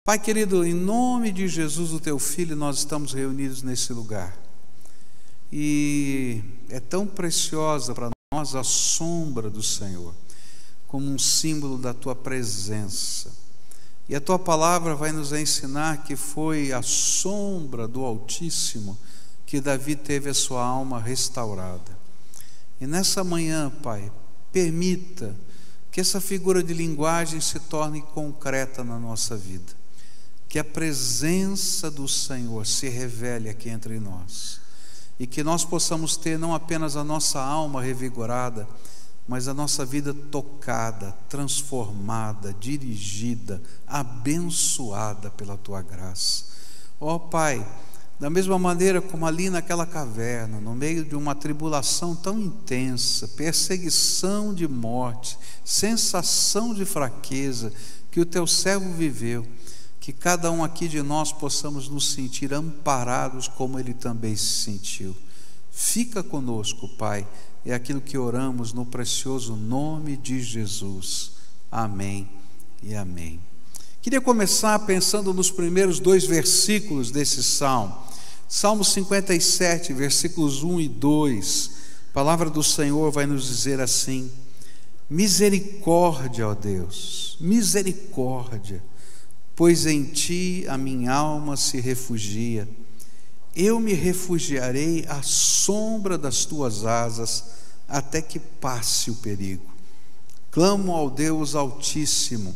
Pai querido, em nome de Jesus, o Teu Filho, nós estamos reunidos nesse lugar. E é tão preciosa para nós a sombra do Senhor, como um símbolo da Tua presença. E a Tua palavra vai nos ensinar que foi a sombra do Altíssimo que Davi teve a sua alma restaurada. E nessa manhã, Pai, permita que essa figura de linguagem se torne concreta na nossa vida. Que a presença do Senhor se revele aqui entre nós. E que nós possamos ter não apenas a nossa alma revigorada, mas a nossa vida tocada, transformada, dirigida, abençoada pela Tua graça. Ó Pai, da mesma maneira como ali naquela caverna, no meio de uma tribulação tão intensa, perseguição de morte, sensação de fraqueza que o Teu servo viveu, que cada um aqui de nós possamos nos sentir amparados como ele também se sentiu. Fica conosco, Pai, é aquilo que oramos no precioso nome de Jesus. Amém e amém. Queria começar pensando nos primeiros 2 versículos desse salmo. Salmo 57, versículos 1 e 2. A palavra do Senhor vai nos dizer assim: misericórdia, ó Deus, misericórdia, pois em Ti a minha alma se refugia. Eu me refugiarei à sombra das Tuas asas, até que passe o perigo. Clamo ao Deus Altíssimo,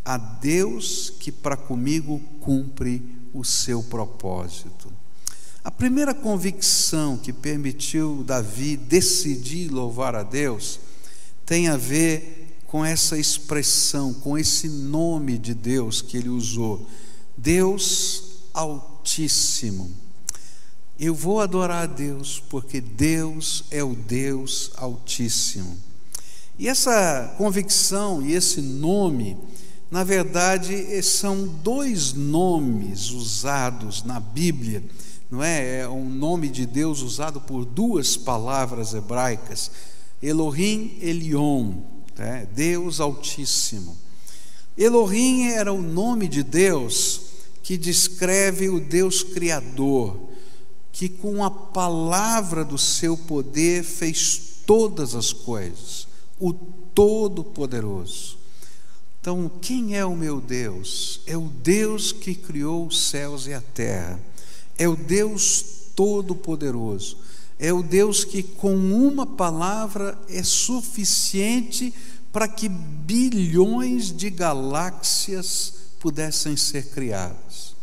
a Deus que para comigo cumpre o seu propósito. A primeira convicção que permitiu Davi decidir louvar a Deus tem a ver com essa expressão, com esse nome de Deus que ele usou, Deus Altíssimo. Eu vou adorar a Deus porque Deus é o Deus Altíssimo. E essa convicção e esse nome, na verdade, são 2 nomes usados na Bíblia, não é? É um nome de Deus usado por 2 palavras hebraicas, Elohim, Elion, Deus Altíssimo. Elohim era o nome de Deus que descreve o Deus Criador, que com a palavra do seu poder fez todas as coisas, o Todo-Poderoso. Então, quem é o meu Deus? É o Deus que criou os céus e a terra, é o Deus Todo-Poderoso, é o Deus que com uma palavra é suficiente para que bilhões de galáxias pudessem ser criadas.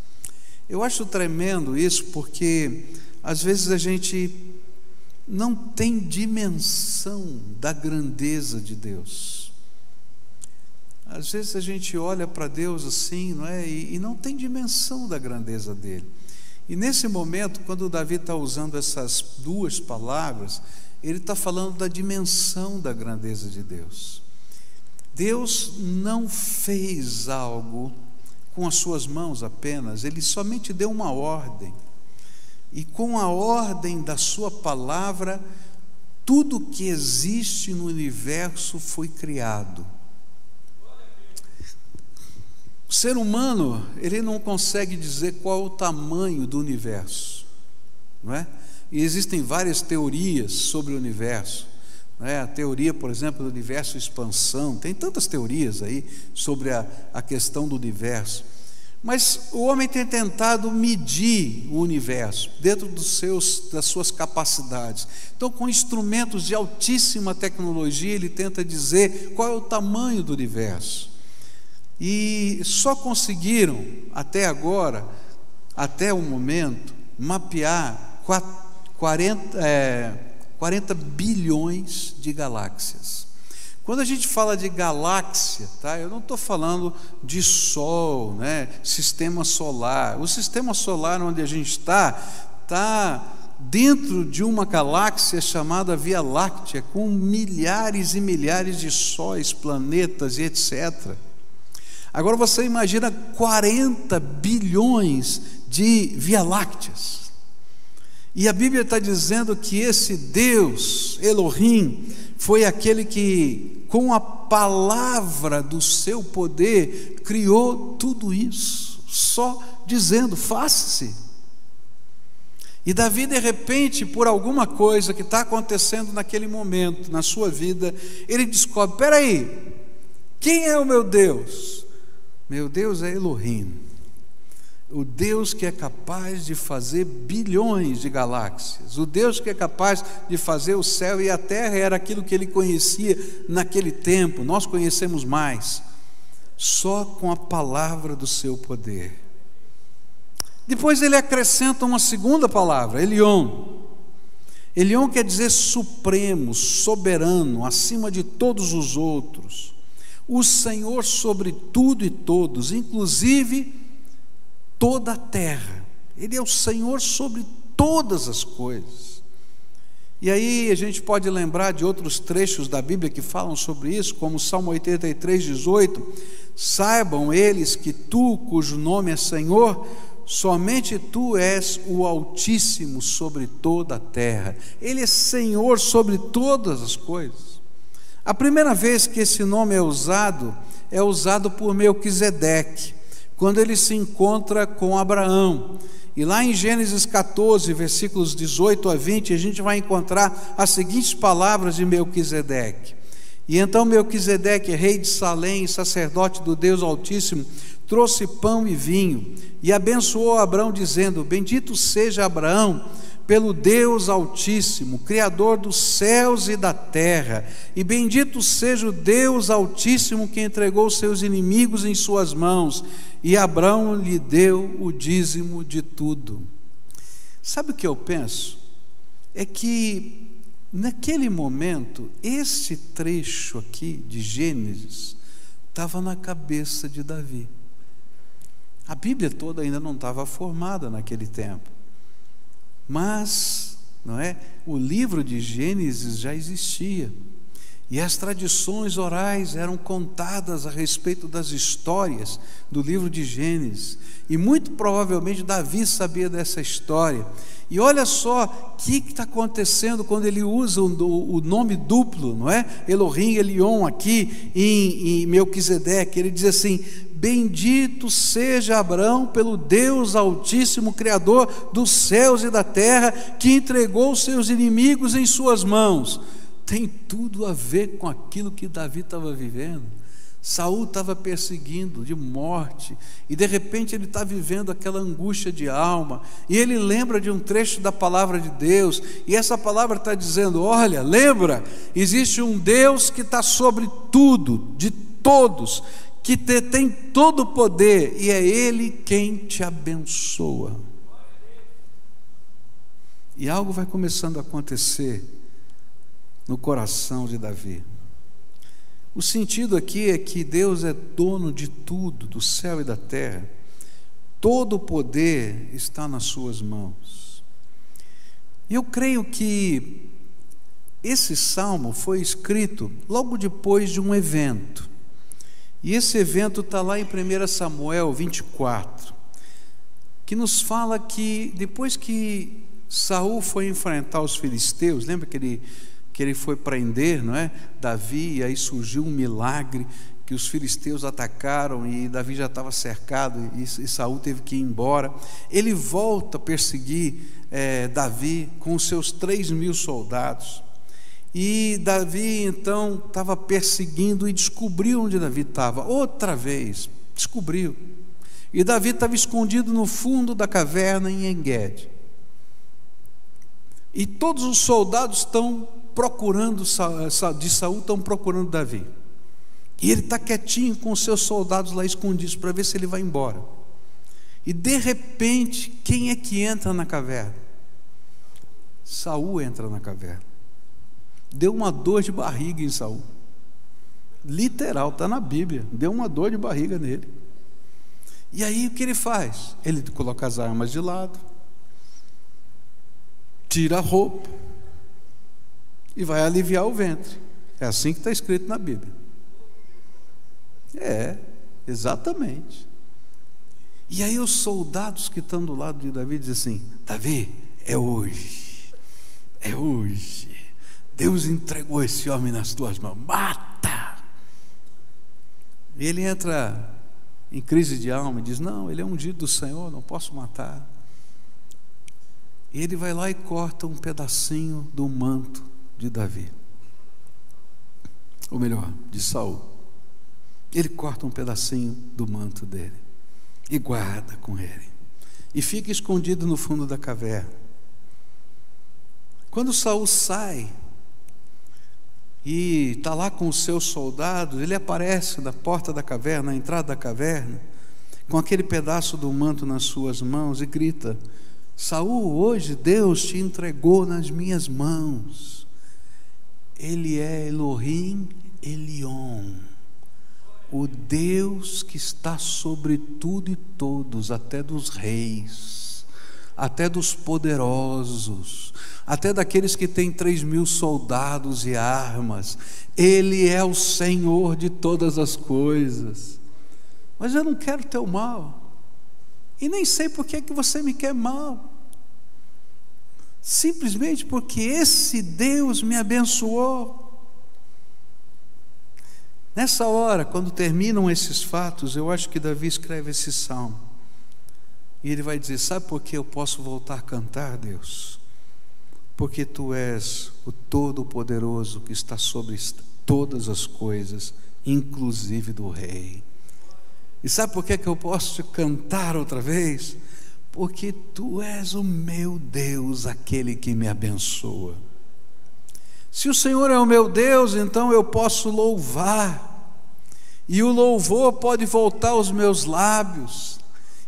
Eu acho tremendo isso porque às vezes a gente não tem dimensão da grandeza de Deus. Às vezes a gente olha para Deus assim, não é? E não tem dimensão da grandeza dele. E nesse momento, quando Davi está usando essas 2 palavras, ele está falando da dimensão da grandeza de Deus. Deus não fez algo com as suas mãos apenas, Ele somente deu uma ordem. E com a ordem da sua palavra, tudo que existe no universo foi criado. O ser humano, ele não consegue dizer qual é o tamanho do universo, não é? E existem várias teorias sobre o universo, não é? A teoria, por exemplo, do universo expansão, tem tantas teorias aí sobre a questão do universo. Mas o homem tem tentado medir o universo dentro das suas capacidades. Então, com instrumentos de altíssima tecnologia, ele tenta dizer qual é o tamanho do universo. E só conseguiram, até agora, até o momento, mapear 40 bilhões de galáxias. Quando a gente fala de galáxia, tá? Eu não estou falando de Sol, né? Sistema solar. O sistema solar onde a gente está dentro de uma galáxia chamada Via Láctea, com milhares e milhares de sóis, planetas e etc. Agora você imagina 40 bilhões de Via Lácteas. E a Bíblia está dizendo que esse Deus, Elohim, foi aquele que, com a palavra do seu poder, criou tudo isso. só dizendo: faça-se. E Davi, de repente, por alguma coisa que está acontecendo naquele momento, na sua vida, ele descobre: espera aí, quem é o meu Deus? Meu Deus é Elohim, o Deus que é capaz de fazer bilhões de galáxias, o Deus que é capaz de fazer o céu e a terra. Era aquilo que ele conhecia naquele tempo. Nós conhecemos mais, só com a palavra do seu poder. Depois ele acrescenta uma segunda palavra, Elion. Elion quer dizer supremo, soberano, acima de todos os outros, o Senhor sobre tudo e todos, inclusive toda a terra. Ele é o Senhor sobre todas as coisas. E aí a gente pode lembrar de outros trechos da Bíblia que falam sobre isso, como o Salmo 83:18: saibam eles que tu, cujo nome é Senhor, somente tu és o Altíssimo sobre toda a terra. Ele é Senhor sobre todas as coisas. A primeira vez que esse nome é usado por Melquisedeque, quando ele se encontra com Abraão. E lá em Gênesis 14, versículos 18 a 20, a gente vai encontrar as seguintes palavras de Melquisedeque: e então Melquisedeque, rei de Salém, sacerdote do Deus Altíssimo, trouxe pão e vinho, e abençoou Abraão, dizendo: bendito seja Abraão pelo Deus Altíssimo, Criador dos céus e da terra, e bendito seja o Deus Altíssimo que entregou seus inimigos em suas mãos, e Abraão lhe deu o dízimo de tudo. Sabe o que eu penso? É que naquele momento, esse trecho aqui de Gênesis estava na cabeça de Davi. A Bíblia toda ainda não estava formada naquele tempo, mas, não é? O livro de Gênesis já existia, e as tradições orais eram contadas a respeito das histórias do livro de Gênesis, e muito provavelmente Davi sabia dessa história. E olha só o que está acontecendo quando ele usa o nome duplo, não é? Elohim, Elion, aqui em Melquisedeque. Ele diz assim: bendito seja Abraão pelo Deus Altíssimo, Criador dos céus e da terra, que entregou seus inimigos em suas mãos. Tem tudo a ver com aquilo que Davi estava vivendo. Saul estava perseguindo de morte, e de repente ele está vivendo aquela angústia de alma, e ele lembra de um trecho da palavra de Deus, e essa palavra está dizendo: olha, lembra, existe um Deus que está sobre tudo, de todos, que tem todo o poder, e é Ele quem te abençoa. E algo vai começando a acontecer no coração de Davi. O sentido aqui é que Deus é dono de tudo, do céu e da terra. Todo o poder está nas suas mãos. E eu creio que esse salmo foi escrito logo depois de um evento. E esse evento está lá em 1 Samuel 24, que nos fala que depois que Saul foi enfrentar os filisteus, lembra que ele foi prender, não é? Davi, e aí surgiu um milagre, que os filisteus atacaram e Davi já estava cercado, e Saul teve que ir embora. Ele volta a perseguir Davi com os seus 3.000 soldados, e Davi então estava perseguindo e descobriu onde Davi estava, outra vez, descobriu, e Davi estava escondido no fundo da caverna em En-Gedi, e todos os soldados estão procurando de Saul, estão procurando Davi, e ele está quietinho com os seus soldados lá escondidos para ver se ele vai embora. E de repente, quem é que entra na caverna? Saul entra na caverna. Deu uma dor de barriga em Saul, literal, está na Bíblia, deu uma dor de barriga nele. E aí o que ele faz? Ele coloca as armas de lado, tira a roupa e vai aliviar o ventre. É assim que está escrito na Bíblia. Exatamente. E aí os soldados que estão do lado de Davi dizem assim: Davi, é hoje, Deus entregou esse homem nas tuas mãos, mata. E ele entra em crise de alma, e diz: não, ele é ungido do Senhor, não posso matar. E ele vai lá e corta um pedacinho do manto de Davi, ou melhor, de Saul. Ele corta um pedacinho do manto dele e guarda com ele, e fica escondido no fundo da caverna. Quando Saul sai e está lá com os seus soldados, ele aparece na porta da caverna, na entrada da caverna, com aquele pedaço do manto nas suas mãos, e grita: Saul, hoje Deus te entregou nas minhas mãos. Ele é Elohim Elion, o Deus que está sobre tudo e todos, até dos reis, até dos poderosos, até daqueles que têm 3.000 soldados e armas. Ele é o Senhor de todas as coisas. Mas eu não quero teu mal, e nem sei por que você me quer mal. Simplesmente porque esse Deus me abençoou. Nessa hora, quando terminam esses fatos, eu acho que Davi escreve esse salmo, e ele vai dizer: sabe por que eu posso voltar a cantar, Deus? Porque tu és o Todo-Poderoso que está sobre todas as coisas, inclusive do rei. E sabe por que eu posso te cantar outra vez? Porque tu és o meu Deus, aquele que me abençoa. Se o Senhor é o meu Deus, então eu posso louvar, e o louvor pode voltar aos meus lábios,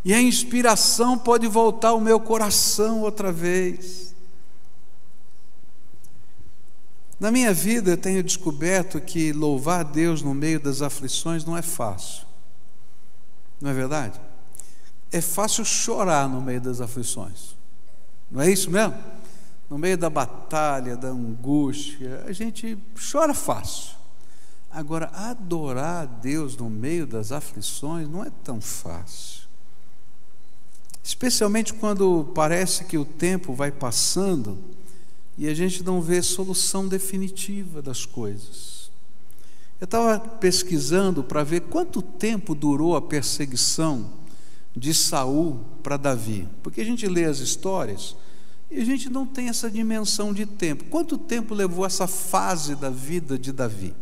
e a inspiração pode voltar ao meu coração outra vez. Na minha vida eu tenho descoberto que louvar a Deus no meio das aflições não é fácil, não é verdade? É fácil chorar no meio das aflições, não é isso mesmo? No meio da batalha, da angústia, a gente chora fácil. Agora, adorar a Deus no meio das aflições não é tão fácil, especialmente quando parece que o tempo vai passando e a gente não vê solução definitiva das coisas. Eu estava pesquisando para ver quanto tempo durou a perseguição de Saul para Davi, porque a gente lê as histórias e a gente não tem essa dimensão de tempo. Quanto tempo levou essa fase da vida de Davi?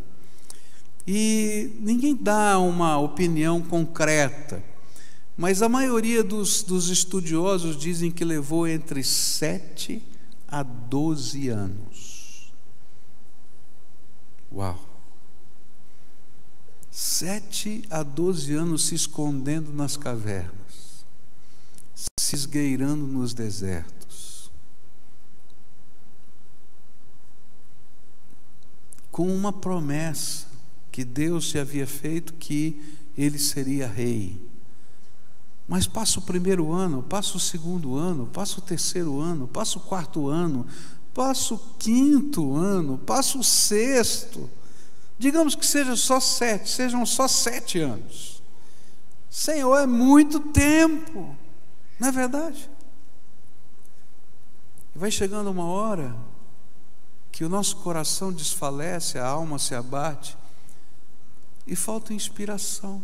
E ninguém dá uma opinião concreta, mas a maioria dos estudiosos dizem que levou entre 7 a 12 anos. Uau! 7 a 12 anos se escondendo nas cavernas, se esgueirando nos desertos, com uma promessa que Deus se havia feito, que ele seria rei. Mas passa o primeiro ano, passa o segundo ano, passa o terceiro ano, passa o quarto ano, passa o quinto ano, passa o sexto. Digamos que sejam só 7 anos. Senhor, é muito tempo, não é verdade? E vai chegando uma hora que o nosso coração desfalece, a alma se abate e falta inspiração.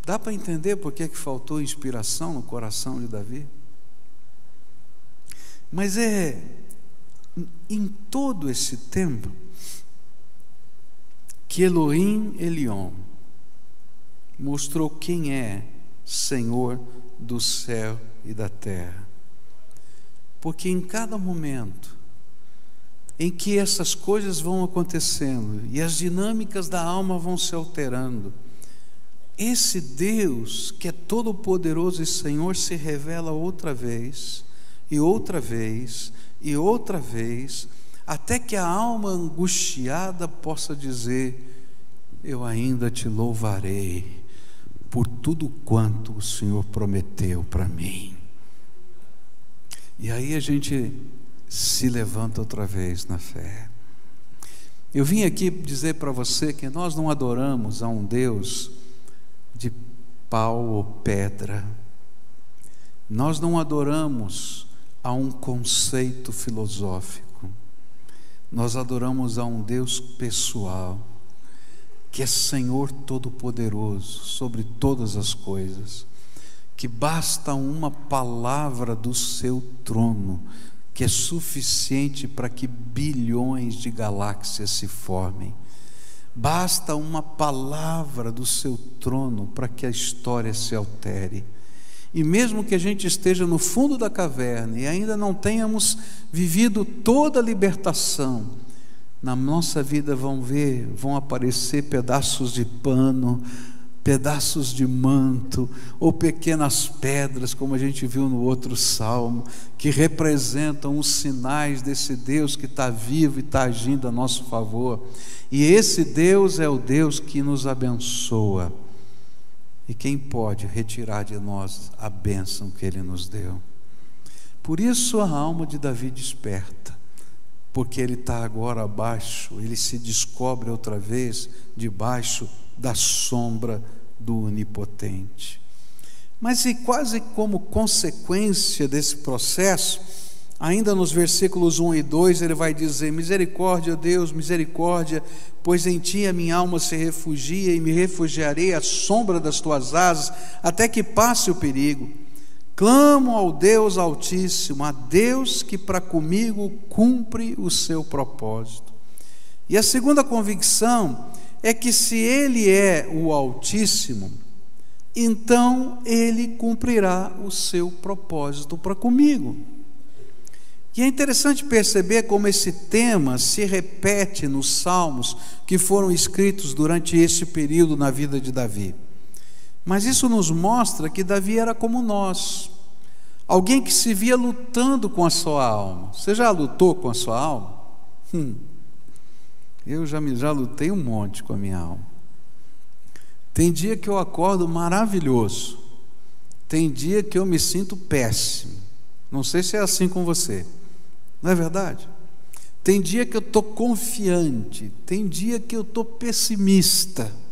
Dá para entender por que faltou inspiração no coração de Davi? Mas em todo esse tempo que Elohim Elion mostrou quem é Senhor do céu e da terra. Porque em cada momento em que essas coisas vão acontecendo e as dinâmicas da alma vão se alterando, esse Deus que é todo poderoso e Senhor se revela outra vez, e outra vez, e outra vez, até que a alma angustiada possa dizer: eu ainda te louvarei por tudo quanto o Senhor prometeu para mim. E aí a gente se levanta outra vez na fé. Eu vim aqui dizer para você que nós não adoramos a um Deus de pau ou pedra. Nós não adoramos a um conceito filosófico. Nós adoramos a um Deus pessoal. que é Senhor Todo-Poderoso sobre todas as coisas, que basta uma palavra do seu trono, que é suficiente para que bilhões de galáxias se formem. Basta uma palavra do seu trono para que a história se altere. E mesmo que a gente esteja no fundo da caverna e ainda não tenhamos vivido toda a libertação, na nossa vida vão aparecer pedaços de pano, pedaços de manto, ou pequenas pedras, como a gente viu no outro salmo, que representam os sinais desse Deus que está vivo e está agindo a nosso favor. E esse Deus é o Deus que nos abençoa. E quem pode retirar de nós a bênção que Ele nos deu? Por isso a alma de Davi desperta, porque ele está agora abaixo, ele se descobre outra vez debaixo da sombra do Onipotente. Mas e quase como consequência desse processo, ainda nos versículos 1 e 2, ele vai dizer: misericórdia, Deus, misericórdia, pois em ti a minha alma se refugia, e me refugiarei à sombra das tuas asas, até que passe o perigo. Clamo ao Deus Altíssimo, a Deus que para comigo cumpre o seu propósito. E a segunda convicção é que se Ele é o Altíssimo, então Ele cumprirá o seu propósito para comigo. E é interessante perceber como esse tema se repete nos salmos que foram escritos durante esse período na vida de Davi. Mas isso nos mostra que Davi era como nós, alguém que se via lutando com a sua alma. Você já lutou com a sua alma? Eu já lutei um monte com a minha alma. Tem dia que eu acordo maravilhoso, tem dia que eu me sinto péssimo. Não sei se é assim com você, não é verdade? Tem dia que eu estou confiante, tem dia que eu estou pessimista.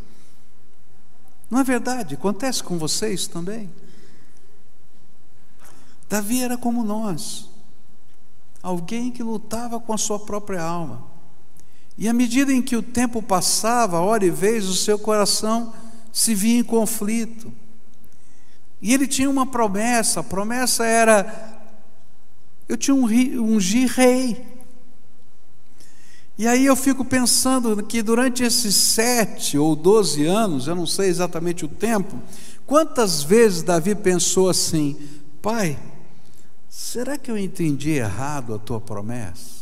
Não é verdade? Acontece com vocês também. Davi era como nós, alguém que lutava com a sua própria alma. E à medida em que o tempo passava, hora e vez, o seu coração se via em conflito. E ele tinha uma promessa, a promessa era: eu tinha ungir rei. E aí eu fico pensando que durante esses 7 ou 12 anos, eu não sei exatamente o tempo, quantas vezes Davi pensou assim: Pai, será que eu entendi errado a tua promessa?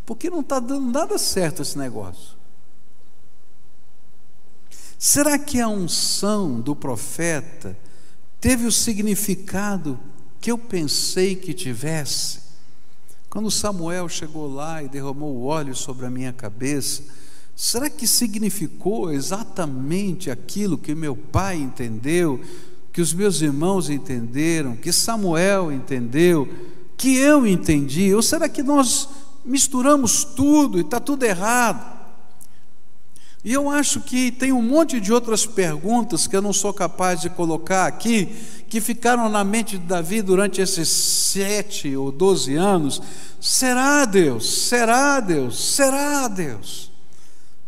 Porque não está dando nada certo esse negócio. Será que a unção do profeta teve o significado que eu pensei que tivesse? Quando Samuel chegou lá e derramou o óleo sobre a minha cabeça, será que significou exatamente aquilo que meu pai entendeu, que os meus irmãos entenderam, que Samuel entendeu, que eu entendi? Ou será que nós misturamos tudo e está tudo errado? E eu acho que tem um monte de outras perguntas que eu não sou capaz de colocar aqui, que ficaram na mente de Davi durante esses 7 ou 12 anos. Será Deus? Será Deus? Será Deus?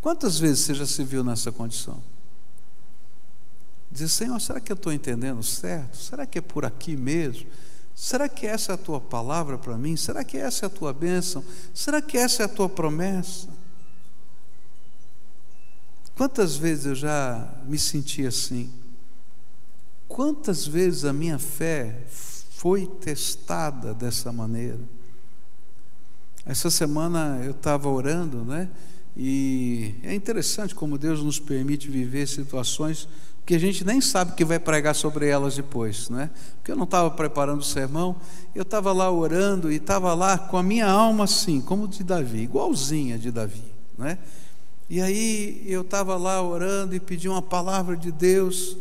Quantas vezes você já se viu nessa condição? Dizer: Senhor, será que eu estou entendendo certo? Será que é por aqui mesmo? Será que essa é a tua palavra para mim? Será que essa é a tua bênção? Será que essa é a tua promessa? Quantas vezes eu já me senti assim? Quantas vezes a minha fé foi testada dessa maneira? Essa semana eu estava orando, né? E é interessante como Deus nos permite viver situações que a gente nem sabe que vai pregar sobre elas depois, né? Porque eu não estava preparando o sermão, eu estava lá orando e estava lá com a minha alma assim, como de Davi, igualzinha de Davi, né? E aí eu estava lá orando e pedi uma palavra de Deus,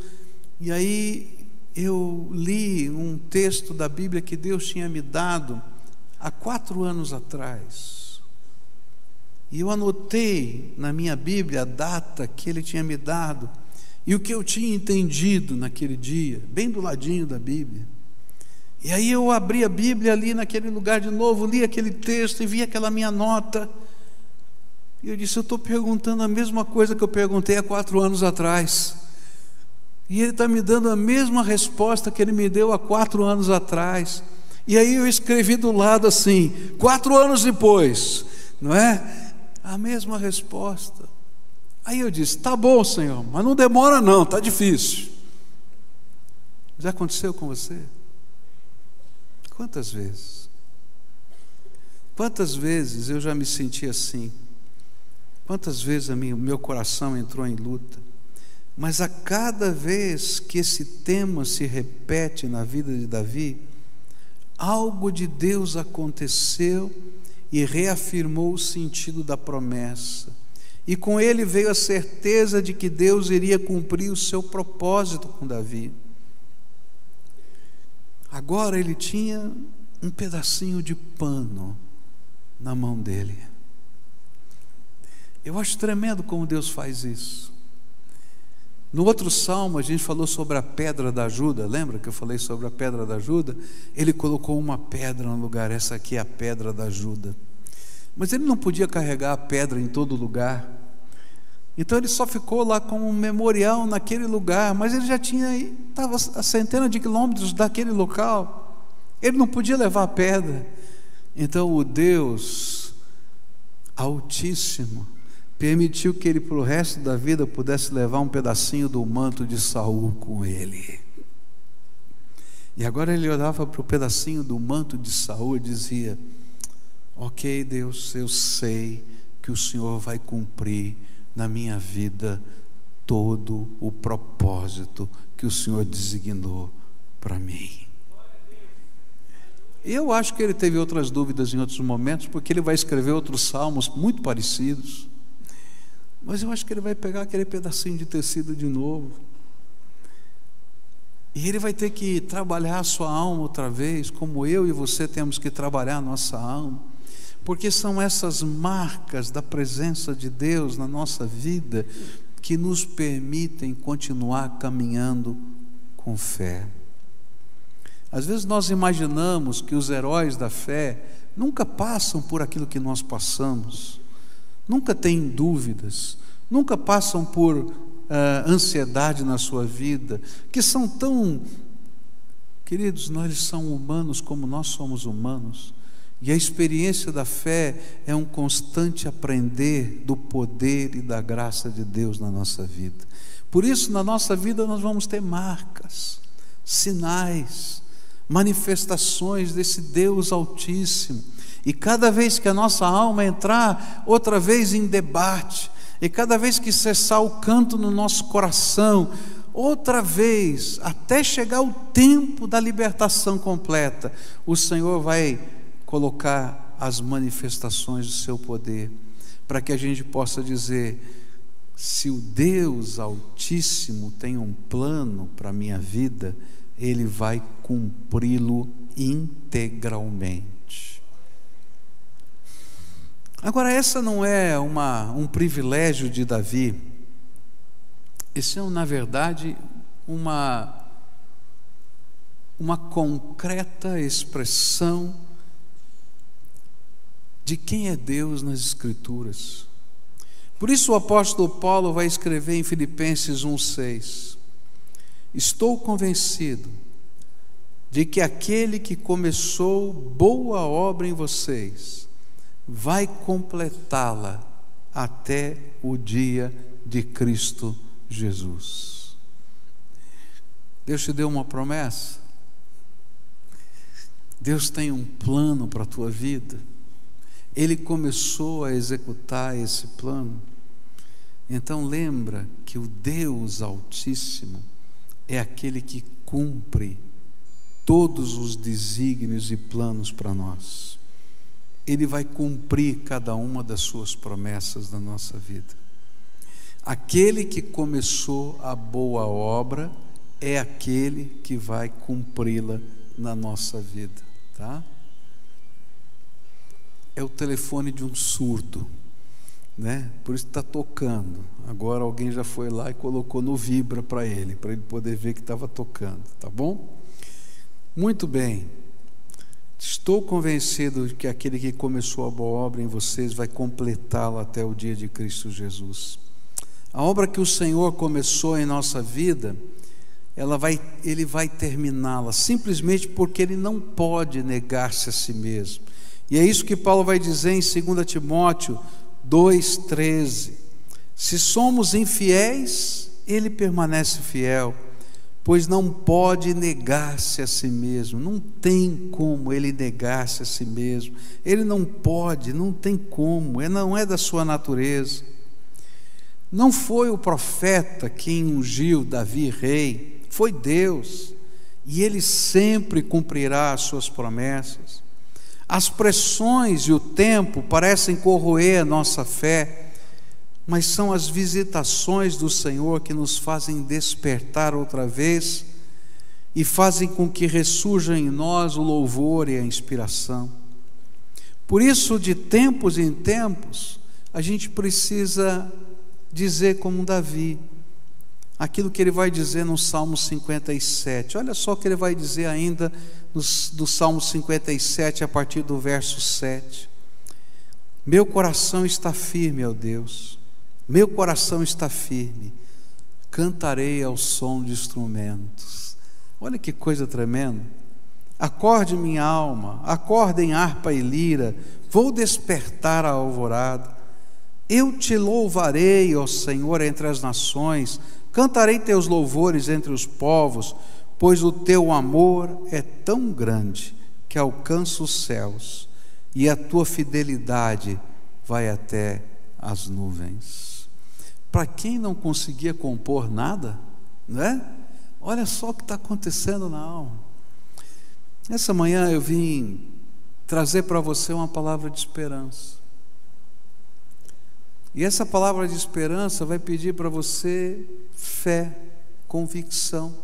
e aí eu li um texto da Bíblia que Deus tinha me dado há 4 anos atrás, e eu anotei na minha Bíblia a data que Ele tinha me dado, e o que eu tinha entendido naquele dia, bem do ladinho da Bíblia. E aí eu abri a Bíblia ali naquele lugar de novo, li aquele texto e vi aquela minha nota. E eu disse: eu estou perguntando a mesma coisa que eu perguntei há 4 anos atrás. E ele está me dando a mesma resposta que ele me deu há 4 anos atrás. E aí eu escrevi do lado assim: 4 anos depois, não é? A mesma resposta. Aí eu disse: tá bom, Senhor, mas não demora não, está difícil. Já aconteceu com você? Quantas vezes? Quantas vezes eu já me senti assim? Quantas vezes o meu coração entrou em luta? Mas a cada vez que esse tema se repete na vida de Davi, algo de Deus aconteceu e reafirmou o sentido da promessa. E com ele veio a certeza de que Deus iria cumprir o seu propósito com Davi. Agora ele tinha um pedacinho de pano na mão dele. Eu acho tremendo como Deus faz isso. No outro salmo a gente falou sobre a pedra da ajuda. Lembra que eu falei sobre a pedra da ajuda? Ele colocou uma pedra no lugar. Essa aqui é a pedra da ajuda. Mas ele não podia carregar a pedra em todo lugar. Então ele só ficou lá como um memorial naquele lugar. Mas ele já estava a centenas de quilômetros daquele local. Ele não podia levar a pedra. Então o Deus Altíssimo permitiu que ele, para o resto da vida, pudesse levar um pedacinho do manto de Saul com ele. E agora ele olhava para o pedacinho do manto de Saul e dizia: ok, Deus, eu sei que o Senhor vai cumprir na minha vida todo o propósito que o Senhor designou para mim. Eu acho que ele teve outras dúvidas em outros momentos, porque ele vai escrever outros salmos muito parecidos. Mas eu acho que ele vai pegar aquele pedacinho de tecido de novo. E ele vai ter que trabalhar a sua alma outra vez, como eu e você temos que trabalhar a nossa alma. Porque são essas marcas da presença de Deus na nossa vida que nos permitem continuar caminhando com fé. Às vezes nós imaginamos que os heróis da fé nunca passam por aquilo que nós passamos, nunca têm dúvidas, nunca passam por ansiedade na sua vida, que são tão... Queridos, nós somos humanos como nós somos humanos, e a experiência da fé é um constante aprender do poder e da graça de Deus na nossa vida. Por isso, na nossa vida nós vamos ter marcas, sinais, manifestações desse Deus Altíssimo. E cada vez que a nossa alma entrar outra vez em debate, e cada vez que cessar o canto no nosso coração, outra vez, até chegar o tempo da libertação completa, o Senhor vai colocar as manifestações do seu poder, para que a gente possa dizer: se o Deus Altíssimo tem um plano para a minha vida, Ele vai cumpri-lo integralmente. Agora, essa não é um privilégio de Davi. Esse é, na verdade, uma concreta expressão de quem é Deus nas Escrituras. Por isso o apóstolo Paulo vai escrever em Filipenses 1,6: estou convencido de que aquele que começou boa obra em vocês vai completá-la até o dia de Cristo Jesus. Deus te deu uma promessa. Deus tem um plano para a tua vida. Ele começou a executar esse plano. Então lembra que o Deus Altíssimo é aquele que cumpre todos os desígnios e planos para nós. Ele vai cumprir cada uma das suas promessas na nossa vida. Aquele que começou a boa obra é aquele que vai cumpri-la na nossa vida, tá? É o telefone de um surdo, né? Por isso está tocando. Agora alguém já foi lá e colocou no vibra para ele poder ver que estava tocando, tá bom? Muito bem. Estou convencido de que aquele que começou a boa obra em vocês vai completá-la até o dia de Cristo Jesus. A obra que o Senhor começou em nossa vida, Ele vai terminá-la, simplesmente porque Ele não pode negar-se a si mesmo. E é isso que Paulo vai dizer em 2 Timóteo 2,13. Se somos infiéis, Ele permanece fiel, pois não pode negar-se a si mesmo. Não tem como Ele negar-se a si mesmo. Ele não pode, não tem como, não é da sua natureza. Não foi o profeta quem ungiu Davi rei, foi Deus, e Ele sempre cumprirá as suas promessas. As pressões e o tempo parecem corroer a nossa fé, mas são as visitações do Senhor que nos fazem despertar outra vez e fazem com que ressurja em nós o louvor e a inspiração. Por isso, de tempos em tempos, a gente precisa dizer como Davi, aquilo que ele vai dizer no Salmo 57. Olha só o que ele vai dizer ainda do Salmo 57, a partir do verso 7. Meu coração está firme, ó Deus, meu coração está firme, cantarei ao som de instrumentos. Olha que coisa tremenda. Acorde minha alma, acordem harpa e lira, vou despertar a alvorada. Eu te louvarei, ó Senhor, entre as nações, cantarei teus louvores entre os povos, pois o teu amor é tão grande que alcança os céus, e a tua fidelidade vai até as nuvens. Para quem não conseguia compor nada, né? Olha só o que está acontecendo na alma. Essa manhã eu vim trazer para você uma palavra de esperança. E essa palavra de esperança vai pedir para você fé, convicção.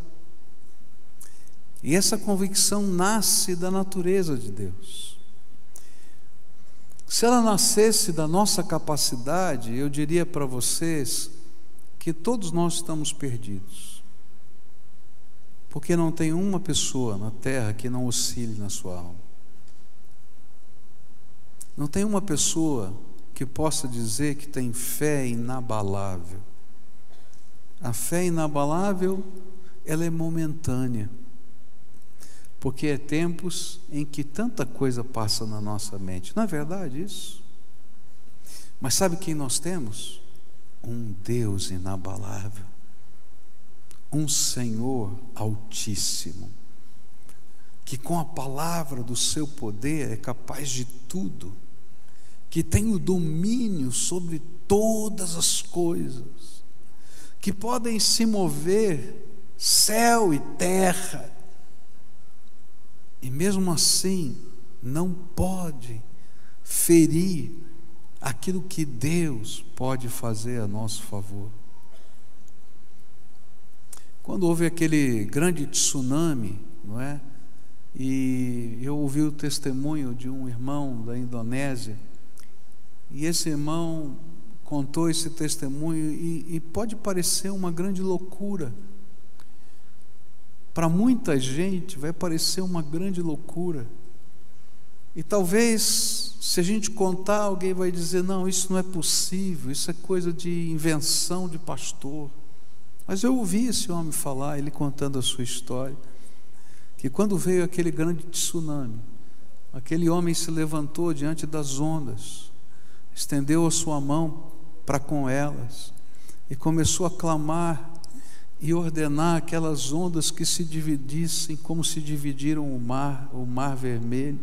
E essa convicção nasce da natureza de Deus. Se ela nascesse da nossa capacidade, eu diria para vocês que todos nós estamos perdidos. Porque não tem uma pessoa na terra que não oscile na sua alma. Não tem uma pessoa que possa dizer que tem fé inabalável. A fé inabalável, ela é momentânea, porque é tempos em que tanta coisa passa na nossa mente. Não é verdade isso? Mas sabe quem nós temos? Um Deus inabalável, um Senhor altíssimo, que com a palavra do seu poder é capaz de tudo, que tem o domínio sobre todas as coisas, que podem se mover céu e terra, e mesmo assim não pode ferir aquilo que Deus pode fazer a nosso favor. Quando houve aquele grande tsunami, não é? E eu ouvi o testemunho de um irmão da Indonésia, e esse irmão contou esse testemunho, e pode parecer uma grande loucura. Para muita gente vai parecer uma grande loucura. E talvez, se a gente contar, alguém vai dizer, não, isso não é possível, isso é coisa de invenção de pastor. Mas eu ouvi esse homem falar, ele contando a sua história, que quando veio aquele grande tsunami, aquele homem se levantou diante das ondas, estendeu a sua mão para com elas e começou a clamar e ordenar aquelas ondas que se dividissem como se dividiram o mar Vermelho,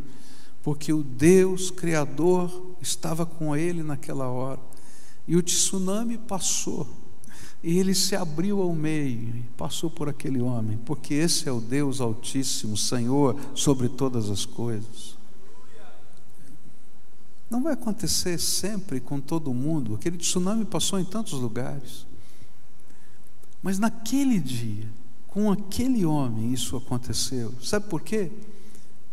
porque o Deus Criador estava com ele naquela hora. E o tsunami passou, e ele se abriu ao meio e passou por aquele homem, porque esse é o Deus Altíssimo, Senhor sobre todas as coisas. Não vai acontecer sempre com todo mundo. Aquele tsunami passou em tantos lugares, mas naquele dia, com aquele homem, isso aconteceu. Sabe por quê?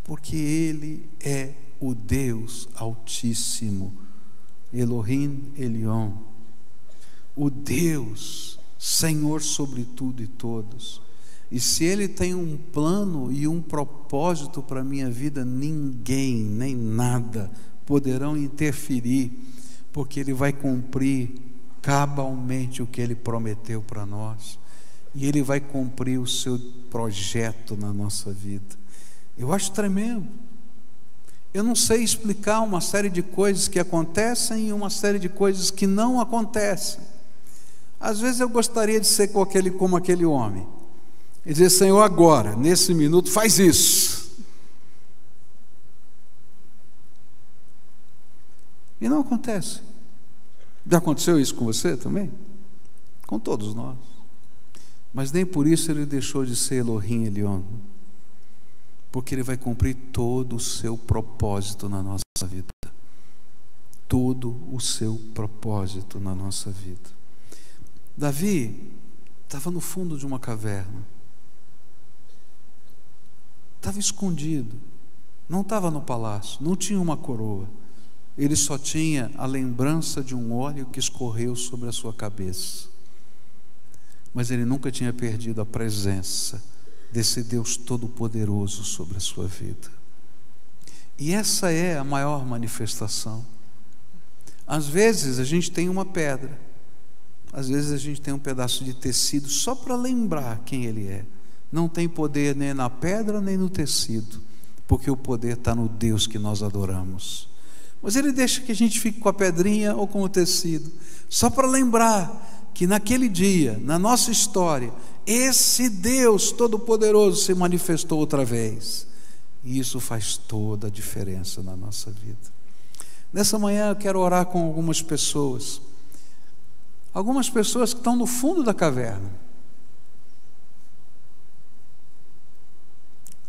Porque Ele é o Deus Altíssimo, Elohim Elion, o Deus, Senhor sobre tudo e todos. E se Ele tem um plano e um propósito para a minha vida, ninguém, nem nada poderão interferir, porque Ele vai cumprir cabalmente o que Ele prometeu para nós, e Ele vai cumprir o seu projeto na nossa vida. Eu acho tremendo. Eu não sei explicar uma série de coisas que acontecem e uma série de coisas que não acontecem. Às vezes eu gostaria de ser como aquele homem e dizer: Senhor, agora, nesse minuto, faz isso. E não acontece. Já aconteceu isso com você também? Com todos nós. Mas nem por isso Ele deixou de ser Elohim Elion, porque Ele vai cumprir todo o seu propósito na nossa vida. Todo o seu propósito na nossa vida. Davi estava no fundo de uma caverna, estava escondido, não estava no palácio, não tinha uma coroa, ele só tinha a lembrança de um óleo que escorreu sobre a sua cabeça, mas ele nunca tinha perdido a presença desse Deus Todo-Poderoso sobre a sua vida. E essa é a maior manifestação. Às vezes a gente tem uma pedra, às vezes a gente tem um pedaço de tecido só para lembrar quem Ele é. Não tem poder nem na pedra nem no tecido, porque o poder está no Deus que nós adoramos. Mas Ele deixa que a gente fique com a pedrinha ou com o tecido, só para lembrar que naquele dia, na nossa história, esse Deus Todo-Poderoso se manifestou outra vez. E isso faz toda a diferença na nossa vida. Nessa manhã eu quero orar com algumas pessoas que estão no fundo da caverna,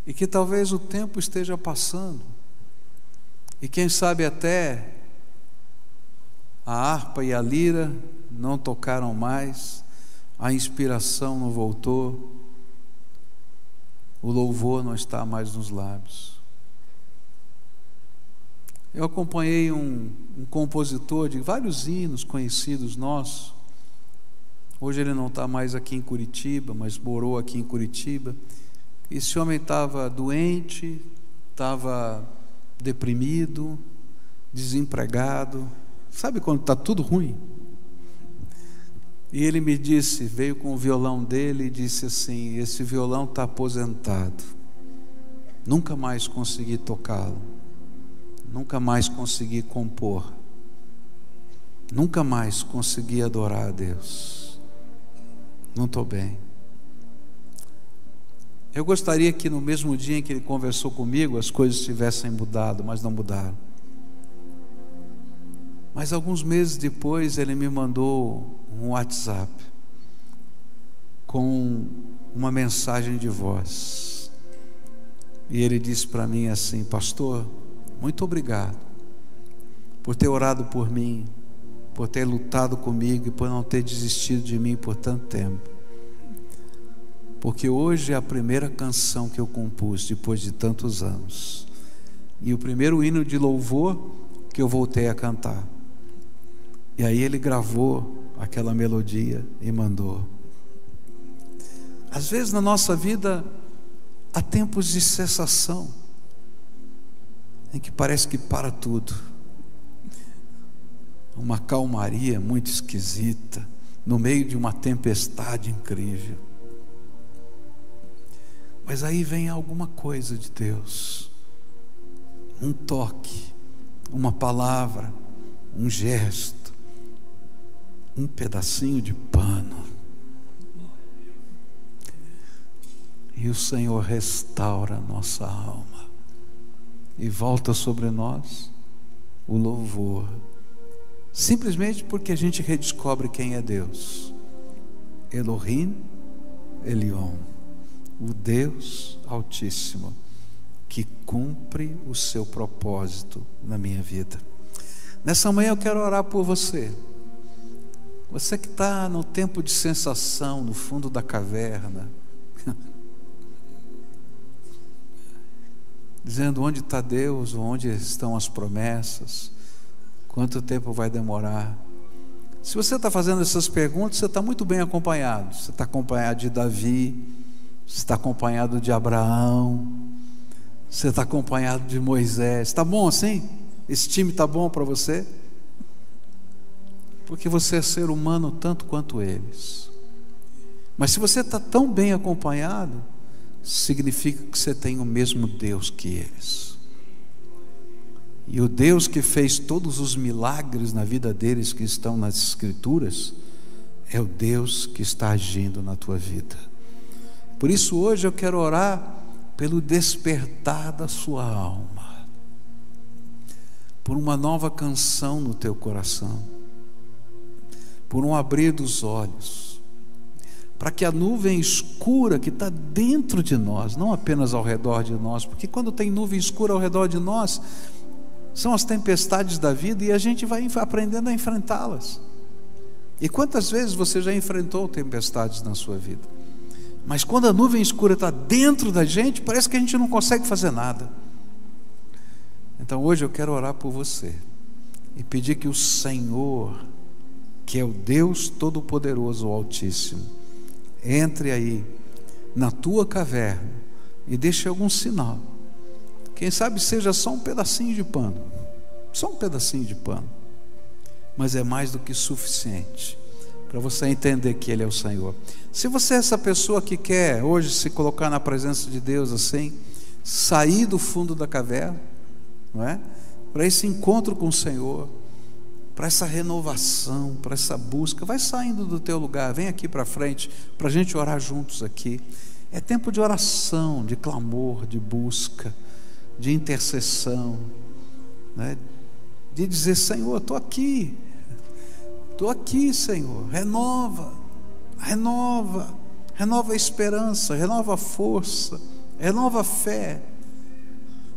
e que talvez o tempo esteja passando, e quem sabe até a harpa e a lira não tocaram mais, a inspiração não voltou, o louvor não está mais nos lábios. Eu acompanhei um compositor de vários hinos conhecidos nossos. Hoje ele não está mais aqui em Curitiba, mas morou aqui em Curitiba. Esse homem estava doente, estava deprimido, desempregado. Sabe quando está tudo ruim? E ele me disse, veio com o violão dele e disse assim: esse violão está aposentado, nunca mais consegui tocá-lo, nunca mais consegui compor, nunca mais consegui adorar a Deus, não estou bem. Eu gostaria que no mesmo dia em que ele conversou comigo as coisas tivessem mudado, mas não mudaram. Mas alguns meses depois ele me mandou um WhatsApp com uma mensagem de voz, e ele disse para mim assim: pastor, muito obrigado por ter orado por mim, por ter lutado comigo e por não ter desistido de mim por tanto tempo, porque hoje é a primeira canção que eu compus depois de tantos anos, e o primeiro hino de louvor que eu voltei a cantar. E aí ele gravou aquela melodia e mandou. Às vezes na nossa vida há tempos de cessação, em que parece que para tudo, uma calmaria muito esquisita, no meio de uma tempestade incrível. Mas aí vem alguma coisa de Deus, um toque, uma palavra, um gesto, um pedacinho de pano, e o Senhor restaura a nossa alma, e volta sobre nós o louvor, simplesmente porque a gente redescobre quem é Deus. Elohim Elion, o Deus Altíssimo, que cumpre o seu propósito na minha vida. Nessa manhã eu quero orar por você. Você que está no tempo de sensação, no fundo da caverna, dizendo: onde está Deus, onde estão as promessas, quanto tempo vai demorar? Se você está fazendo essas perguntas, você está muito bem acompanhado. Você está acompanhado de Davi, Você está acompanhado de Abraão, você está acompanhado de Moisés. Está bom assim? Esse time está bom para você? Porque você é ser humano tanto quanto eles. Mas se você está tão bem acompanhado, significa que você tem o mesmo Deus que eles. E o Deus que fez todos os milagres na vida deles que estão nas Escrituras, é o Deus que está agindo na tua vida. Por isso hoje eu quero orar pelo despertar da sua alma, por uma nova canção no teu coração, por um abrir dos olhos, para que a nuvem escura que está dentro de nós, não apenas ao redor de nós, porque quando tem nuvem escura ao redor de nós, são as tempestades da vida e a gente vai aprendendo a enfrentá-las. E quantas vezes você já enfrentou tempestades na sua vida? Mas quando a nuvem escura está dentro da gente, parece que a gente não consegue fazer nada. Então hoje eu quero orar por você e pedir que o Senhor, que é o Deus Todo-Poderoso, o Altíssimo, entre aí na tua caverna e deixe algum sinal. Quem sabe seja só um pedacinho de pano, só um pedacinho de pano, mas é mais do que suficiente para você entender que Ele é o Senhor. Se você é essa pessoa que quer hoje se colocar na presença de Deus assim, sair do fundo da caverna, não é? Para esse encontro com o Senhor, para essa renovação, para essa busca, vai saindo do teu lugar, vem aqui para frente, para a gente orar juntos aqui. É tempo de oração, de clamor, de busca, de intercessão, né? De dizer: Senhor, estou aqui, Senhor, renova a esperança, renova a força, renova a fé,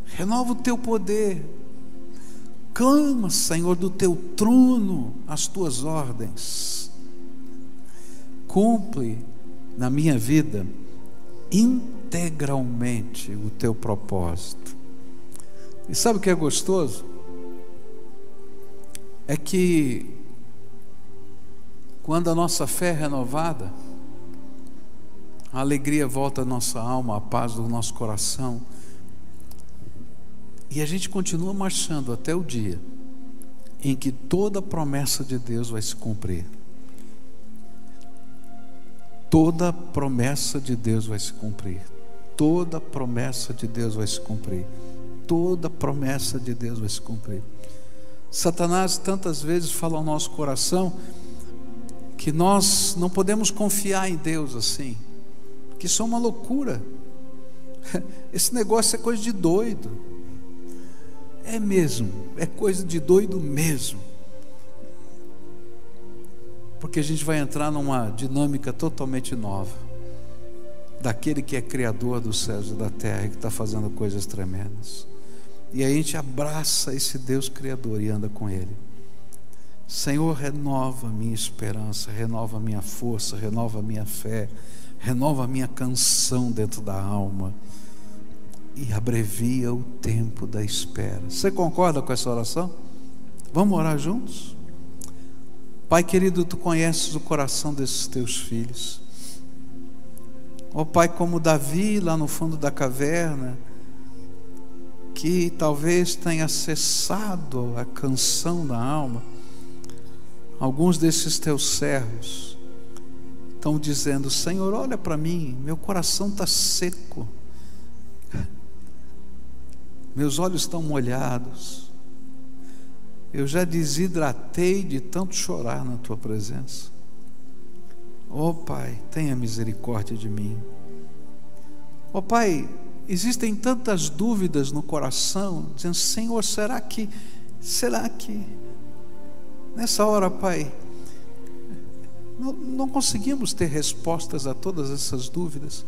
renova o teu poder. Clama, Senhor, do teu trono as tuas ordens. Cumpre na minha vida integralmente o teu propósito. E sabe o que é gostoso? É que quando a nossa fé é renovada, a alegria volta à nossa alma, a paz do nosso coração, e a gente continua marchando até o dia em que toda a promessa de Deus vai se cumprir. Toda a promessa de Deus vai se cumprir. Toda a promessa de Deus vai se cumprir. Toda a promessa de Deus vai se cumprir. Satanás tantas vezes fala ao nosso coração que nós não podemos confiar em Deus assim, que isso é uma loucura, esse negócio é coisa de doido. É mesmo, é coisa de doido mesmo, porque a gente vai entrar numa dinâmica totalmente nova, daquele que é criador dos céus e da terra, e que está fazendo coisas tremendas, e a gente abraça esse Deus criador e anda com Ele. Senhor, renova a minha esperança, renova a minha força, renova a minha fé, renova a minha canção dentro da alma, e abrevia o tempo da espera. Você concorda com essa oração? Vamos orar juntos? Pai querido, Tu conheces o coração desses Teus filhos. Ó Pai, como Davi lá no fundo da caverna, que talvez tenha cessado a canção da alma, alguns desses Teus servos estão dizendo: Senhor, olha para mim, meu coração está seco, meus olhos estão molhados, eu já desidratei de tanto chorar na Tua presença. Ó Pai, tenha misericórdia de mim. Ó Pai, existem tantas dúvidas no coração, dizendo: Senhor, será que nessa hora, Pai, não conseguimos ter respostas a todas essas dúvidas.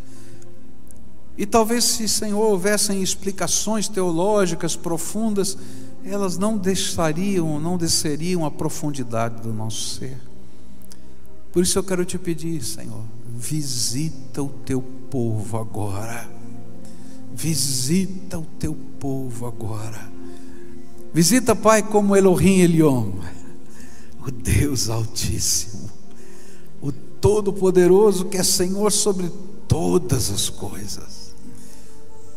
E talvez, se, Senhor, houvessem explicações teológicas profundas, elas não desceriam a profundidade do nosso ser. Por isso eu quero Te pedir, Senhor, visita o Teu povo agora. Visita o Teu povo agora. Visita, Pai, como Elohim Elion, o Deus Altíssimo, o Todo-Poderoso, que é Senhor sobre todas as coisas.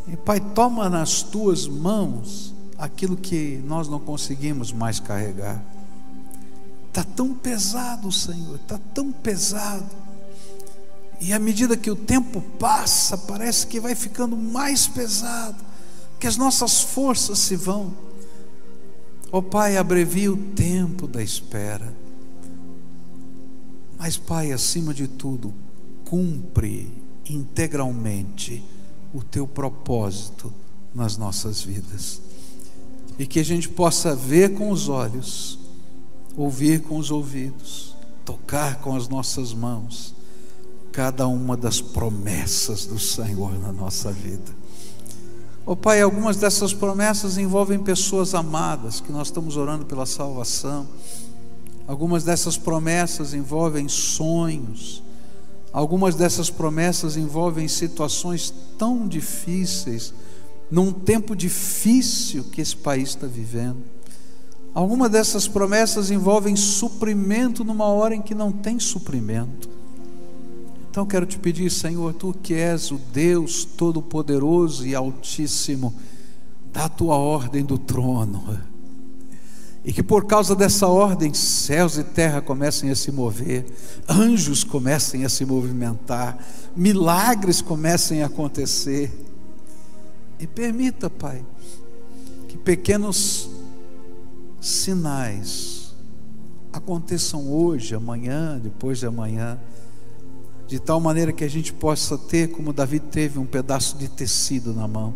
E Pai, toma nas tuas mãos aquilo que nós não conseguimos mais carregar. Está tão pesado, Senhor, está tão pesado. E à medida que o tempo passa, parece que vai ficando mais pesado, que as nossas forças se vão. Ó Pai, abrevia o tempo da espera. Mas Pai, acima de tudo, cumpre integralmente o teu propósito nas nossas vidas. E que a gente possa ver com os olhos, ouvir com os ouvidos, tocar com as nossas mãos cada uma das promessas do Senhor na nossa vida. Ó Pai, algumas dessas promessas envolvem pessoas amadas que nós estamos orando pela salvação. Algumas dessas promessas envolvem sonhos. Algumas dessas promessas envolvem situações tão difíceis, num tempo difícil que esse país está vivendo. Algumas dessas promessas envolvem suprimento numa hora em que não tem suprimento. Então quero te pedir, Senhor, Tu que és o Deus Todo-Poderoso e Altíssimo, dá a Tua ordem do trono, e que por causa dessa ordem céus e terra comecem a se mover, anjos comecem a se movimentar, milagres comecem a acontecer. E permita, Pai, que pequenos sinais aconteçam hoje, amanhã, depois de amanhã, de tal maneira que a gente possa ter, como Davi teve, um pedaço de tecido na mão,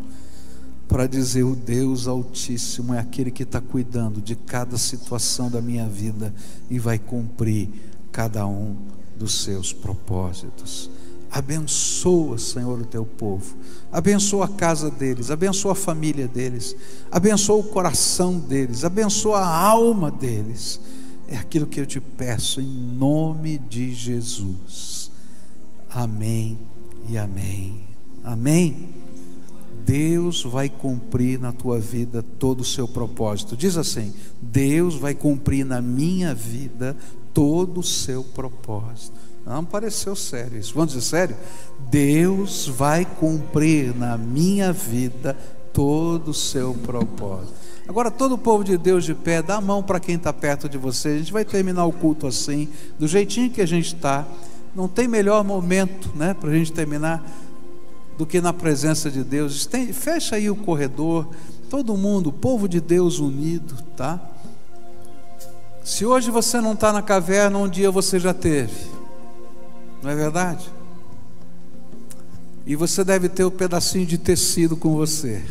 para dizer: o Deus Altíssimo é aquele que está cuidando de cada situação da minha vida e vai cumprir cada um dos seus propósitos. Abençoa, Senhor, o teu povo, abençoa a casa deles, abençoa a família deles, abençoa o coração deles, abençoa a alma deles. É aquilo que eu te peço em nome de Jesus. Amém e amém. Amém. Deus vai cumprir na tua vida todo o seu propósito. Diz assim: Deus vai cumprir na minha vida todo o seu propósito. Não pareceu sério isso. Vamos dizer sério? Deus vai cumprir na minha vida todo o seu propósito. Agora todo o povo de Deus de pé, dá a mão para quem está perto de você. A gente vai terminar o culto assim, do jeitinho que a gente está. Não tem melhor momento, né, para a gente terminar do que na presença de Deus. Fecha aí o corredor, todo mundo, o povo de Deus unido, tá? Se hoje você não está na caverna, um dia você já teve, não é verdade? E você deve ter um pedacinho de tecido com você,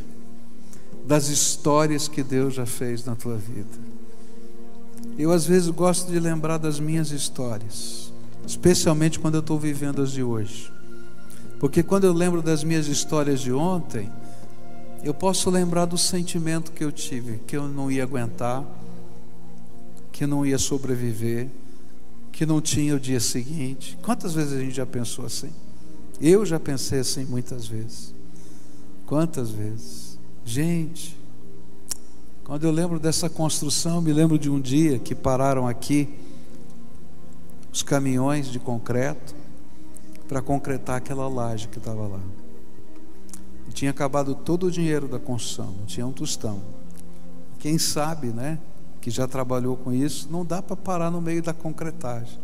das histórias que Deus já fez na tua vida. Eu às vezes gosto de lembrar das minhas histórias, especialmente quando eu estou vivendo as de hoje, porque quando eu lembro das minhas histórias de ontem, eu posso lembrar do sentimento que eu tive, que eu não ia aguentar, que não ia sobreviver, que não tinha o dia seguinte. Quantas vezes a gente já pensou assim? Eu já pensei assim muitas vezes. Quantas vezes? Gente, quando eu lembro dessa construção, eu me lembro de um dia que pararam aqui os caminhões de concreto para concretar aquela laje que estava lá. E tinha acabado todo o dinheiro da construção, não tinha um tostão. Quem sabe, né, que já trabalhou com isso, não dá para parar no meio da concretagem.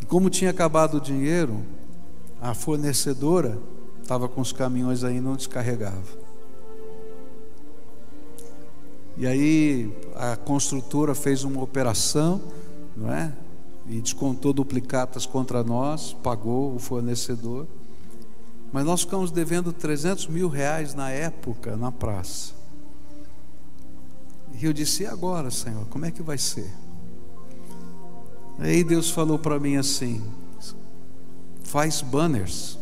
E como tinha acabado o dinheiro, a fornecedora estava com os caminhões aí, não descarregava. E aí a construtora fez uma operação, não é? E descontou duplicatas contra nós, pagou o fornecedor. Mas nós ficamos devendo 300 mil reais na época, na praça. E eu disse: e agora, Senhor, como é que vai ser? Aí Deus falou para mim assim: faz banners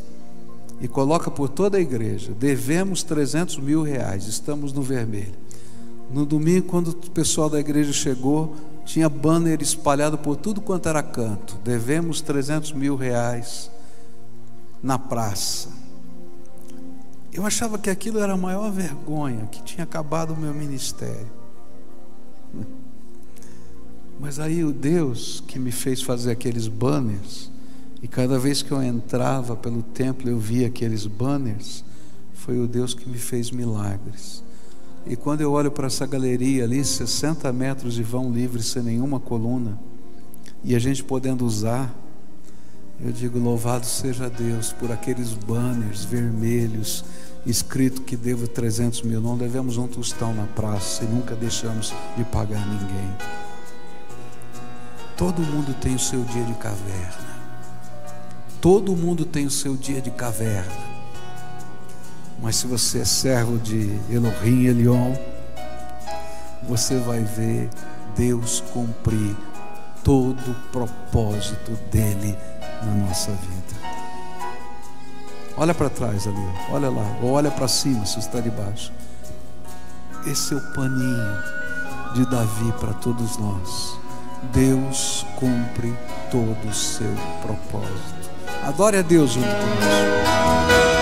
e coloca por toda a igreja, devemos 300 mil reais, estamos no vermelho. No domingo, quando o pessoal da igreja chegou, tinha banner espalhado por tudo quanto era canto: devemos 300 mil reais na praça. Eu achava que aquilo era a maior vergonha, que tinha acabado o meu ministério. Mas aí o Deus que me fez fazer aqueles banners E cada vez que eu entrava pelo templo, eu via aqueles banners. Foi o Deus que me fez milagres. E quando eu olho para essa galeria ali, 60 metros de vão livre, sem nenhuma coluna, e a gente podendo usar, eu digo, louvado seja Deus por aqueles banners vermelhos, escrito que devo 300 mil, não devemos um tostão na praça e nunca deixamos de pagar ninguém. Todo mundo tem o seu dia de caverna. Todo mundo tem o seu dia de caverna. Mas se você é servo de Elohim Elion, você vai ver Deus cumprir todo o propósito dele na nossa vida. Olha para trás ali, olha lá, ou olha para cima se está debaixo. Esse é o paninho de Davi para todos nós. Deus cumpre todo o seu propósito. Adore a Deus junto conosco.